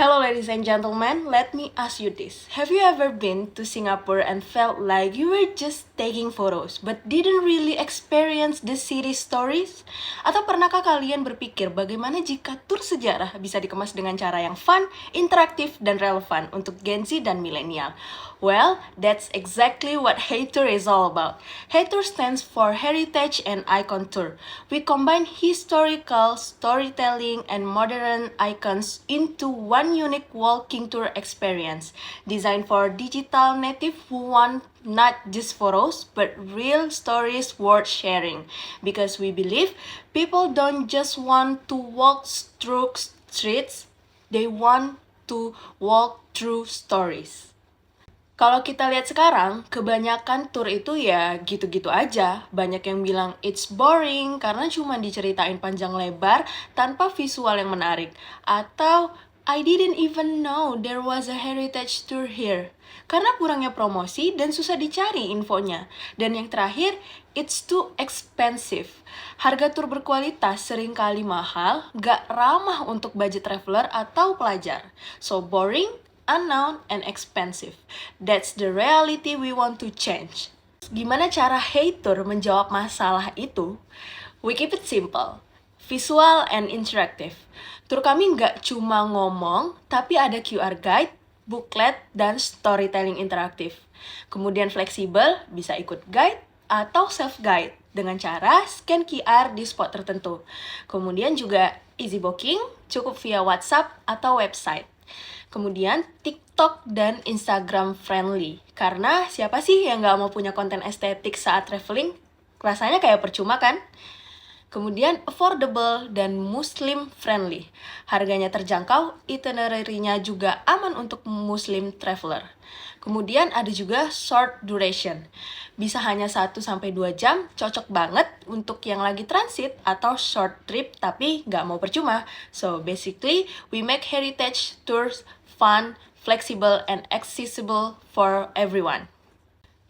Hello ladies and gentlemen, let me ask you this. Have you ever been to Singapore and felt like you were just taking photos but didn't really experience the city stories? Atau pernahkah kalian berpikir bagaimana jika tur sejarah bisa dikemas dengan cara yang fun, interaktif, dan relevan untuk Gen Z dan milenial? Well, that's exactly what Hey Tour is all about. Hey Tour stands for Heritage and Icon Tour. We combine historical, storytelling, and modern icons into one unique walking tour experience designed for digital native who want not just photos but real stories worth sharing, because we believe people don't just want to walk through streets, they want to walk through stories. Kalau kita lihat sekarang, kebanyakan tour itu ya gitu-gitu aja. Banyak yang bilang it's boring karena cuma diceritain panjang lebar tanpa visual yang menarik. Atau I didn't even know there was a heritage tour here. Karena kurangnya promosi dan susah dicari infonya. Dan yang terakhir, it's too expensive. Harga tur berkualitas seringkali mahal, gak ramah untuk budget traveler atau pelajar. So boring, unknown, and expensive. That's the reality we want to change. Gimana cara Hey Tour menjawab masalah itu? We keep it simple, visual and interactive. Tur kami nggak cuma ngomong, tapi ada QR guide, booklet, dan storytelling interaktif. Kemudian fleksibel, bisa ikut guide atau self-guide dengan cara scan QR di spot tertentu. Kemudian juga easy booking, cukup via WhatsApp atau website. Kemudian TikTok dan Instagram friendly. Karena siapa sih yang nggak mau punya konten estetik saat traveling? Rasanya kayak percuma kan? Kemudian affordable dan Muslim friendly. Harganya terjangkau, itinerary-nya juga aman untuk Muslim traveler. Kemudian ada juga short duration. Bisa hanya 1-2 jam, cocok banget untuk yang lagi transit atau short trip tapi nggak mau percuma. So basically, we make heritage tours fun, flexible, and accessible for everyone.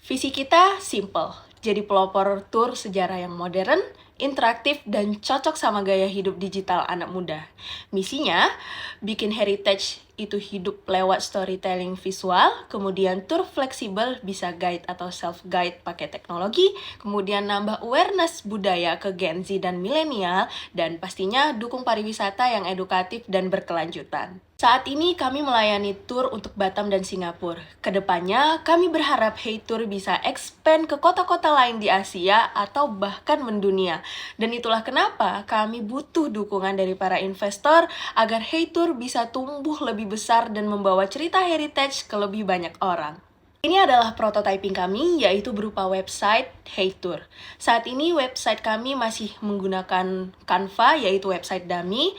Visi kita simple, jadi pelopor tur sejarah yang modern, interaktif, dan cocok sama gaya hidup digital anak muda. Misinya, bikin heritage itu hidup lewat storytelling visual, kemudian tur fleksibel bisa guide atau self-guide pakai teknologi, kemudian nambah awareness budaya ke Gen Z dan milenial, dan pastinya dukung pariwisata yang edukatif dan berkelanjutan. Saat ini kami melayani tur untuk Batam dan Singapura. Kedepannya, kami berharap Hey Tour bisa expand ke kota-kota lain di Asia atau bahkan mendunia. Dan itulah kenapa kami butuh dukungan dari para investor agar Hey Tour bisa tumbuh lebih besar dan membawa cerita heritage ke lebih banyak orang. Ini adalah prototyping kami, yaitu berupa website Hey Tour. Saat ini website kami masih menggunakan Canva, yaitu website dummy.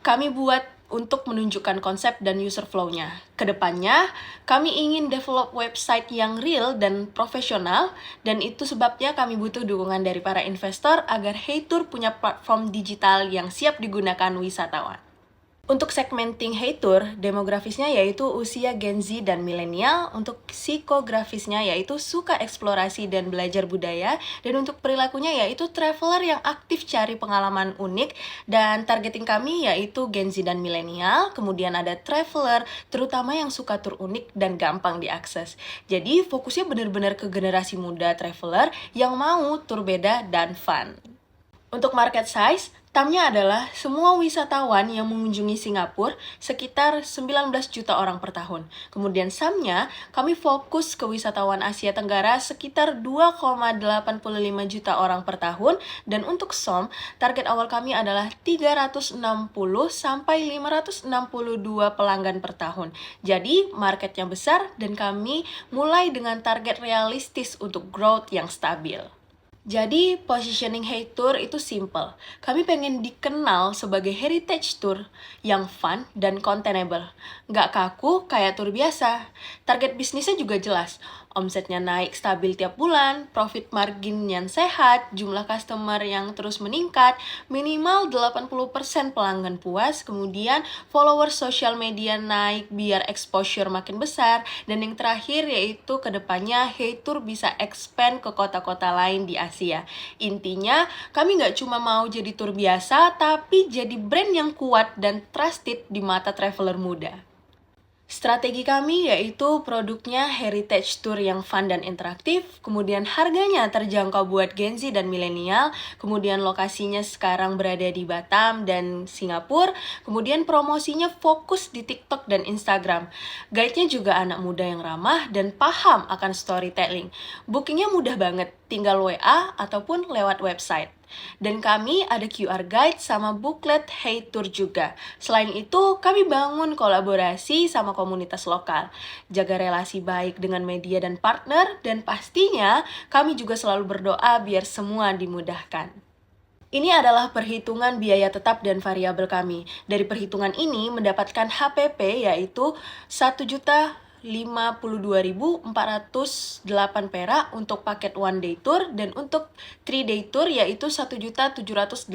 Kami buat untuk menunjukkan konsep dan user flow-nya. Kedepannya, kami ingin develop website yang real dan profesional, dan itu sebabnya kami butuh dukungan dari para investor agar Hey Tour punya platform digital yang siap digunakan wisatawan. Untuk segmenting Hey Tour, demografisnya yaitu usia Gen Z dan milenial, untuk psikografisnya yaitu suka eksplorasi dan belajar budaya, dan untuk perilakunya yaitu traveler yang aktif cari pengalaman unik, dan targeting kami yaitu Gen Z dan milenial, kemudian ada traveler terutama yang suka tur unik dan gampang diakses. Jadi fokusnya benar-benar ke generasi muda traveler yang mau tur beda dan fun. Untuk market size, TAM-nya adalah semua wisatawan yang mengunjungi Singapura sekitar 19 juta orang per tahun. Kemudian SAM-nya, kami fokus ke wisatawan Asia Tenggara sekitar 2,85 juta orang per tahun. Dan untuk SOM, target awal kami adalah 360 sampai 562 pelanggan per tahun. Jadi, market yang besar dan kami mulai dengan target realistis untuk growth yang stabil. Jadi, positioning Hey Tour itu simple. Kami pengen dikenal sebagai heritage tour yang fun dan containable. Nggak kaku kayak tour biasa. Target bisnisnya juga jelas. Omsetnya naik stabil tiap bulan, profit margin yang sehat, jumlah customer yang terus meningkat, minimal 80% pelanggan puas, kemudian followers sosial media naik biar exposure makin besar, dan yang terakhir yaitu kedepannya Hey Tour bisa expand ke kota-kota lain di Asia. Intinya, kami nggak cuma mau jadi tour biasa, tapi jadi brand yang kuat dan trusted di mata traveler muda. Strategi kami yaitu produknya heritage tour yang fun dan interaktif, kemudian harganya terjangkau buat Gen Z dan milenial, kemudian lokasinya sekarang berada di Batam dan Singapura, kemudian promosinya fokus di TikTok dan Instagram. Guide-nya juga anak muda yang ramah dan paham akan storytelling. Bookingnya mudah banget, tinggal WA ataupun lewat website. Dan kami ada QR guide sama booklet Hey Tour juga. Selain itu, kami bangun kolaborasi sama komunitas lokal, jaga relasi baik dengan media dan partner, dan pastinya kami juga selalu berdoa biar semua dimudahkan. Ini adalah perhitungan biaya tetap dan variabel kami. Dari perhitungan ini mendapatkan HPP yaitu 1.052.408 perak untuk paket one day tour, dan untuk 3 day tour yaitu 1.789.075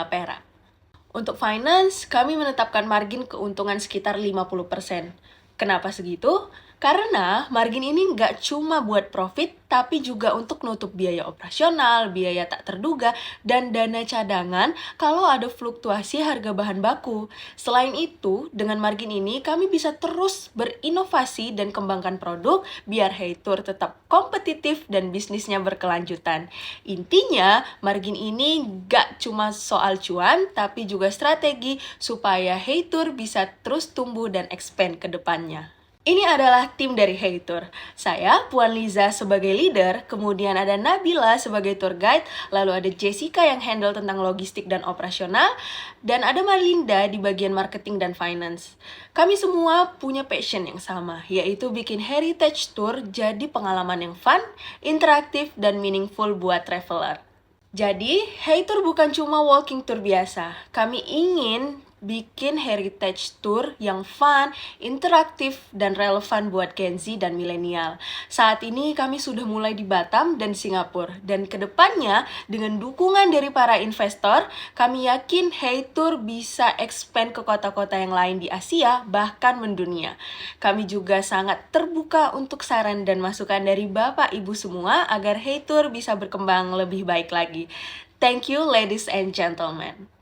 perak. Untuk finance, kami menetapkan margin keuntungan sekitar 50%. Kenapa segitu? Karena margin ini nggak cuma buat profit, tapi juga untuk nutup biaya operasional, biaya tak terduga, dan dana cadangan kalau ada fluktuasi harga bahan baku. Selain itu, dengan margin ini kami bisa terus berinovasi dan kembangkan produk biar Hey Tour tetap kompetitif dan bisnisnya berkelanjutan. Intinya, margin ini nggak cuma soal cuan, tapi juga strategi supaya Hey Tour bisa terus tumbuh dan expand ke depannya. Ini adalah tim dari Hey Tour. Saya, Puan Liza sebagai leader, kemudian ada Nabila sebagai tour guide, lalu ada Jessica yang handle tentang logistik dan operasional, dan ada Malinda di bagian marketing dan finance. Kami semua punya passion yang sama, yaitu bikin heritage tour jadi pengalaman yang fun, interaktif, dan meaningful buat traveler. Jadi, Hey Tour bukan cuma walking tour biasa. Kami ingin bikin heritage tour yang fun, interaktif, dan relevan buat Gen Z dan milenial. Saat ini kami sudah mulai di Batam dan Singapura, dan kedepannya dengan dukungan dari para investor, kami yakin Hey Tour bisa expand ke kota-kota yang lain di Asia, bahkan mendunia. Kami juga sangat terbuka untuk saran dan masukan dari Bapak Ibu semua agar Hey Tour bisa berkembang lebih baik lagi. Thank you, ladies and gentlemen.